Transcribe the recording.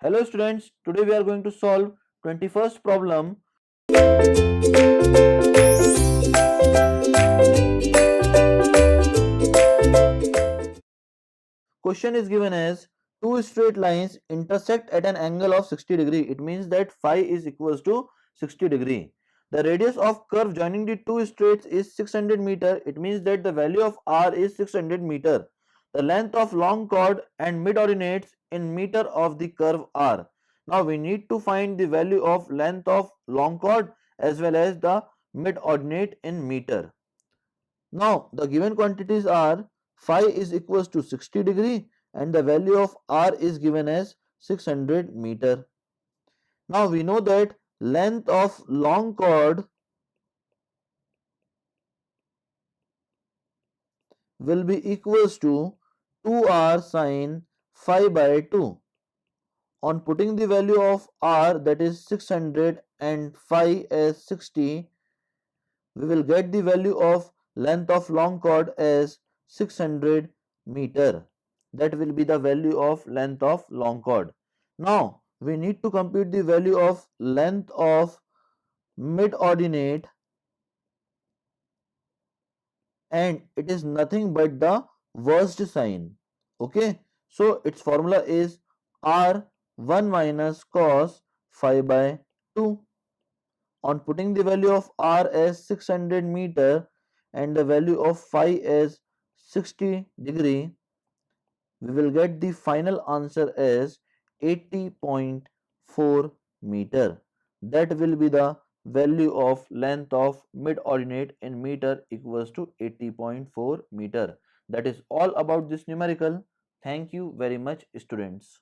Hello students, today we are going to solve 21st problem. Question is given as two straight lines intersect at an angle of 60 degree. It means that phi is equals to 60 degree. The radius of curve joining the two straights is 600 meter. It means that the value of r is 600 meter. The length of long chord and mid ordinates in meter of the curve r. Now we need to find the value of length of long chord as well as the mid ordinate in meter. Now the given quantities are phi is equals to 60 degree and the value of r is given as 600 meter. Now we know that length of long chord will be equals to 2r sine phi by 2. On putting the value of r, that is 600, and phi as 60, we will get the value of length of long chord as 600 meter. That will be the value of length of long chord. Now we need to compute the value of length of mid ordinate, and it is nothing but the worst sign. Okay, so its formula is r 1 minus cos phi by 2. On putting the value of r as 600 meter and the value of phi as 60 degree, we will get the final answer as 80.4 meter. That will be the value of length of mid ordinate in meter equals to 80.4 meter. That is all about this numerical. Thank you very much, students.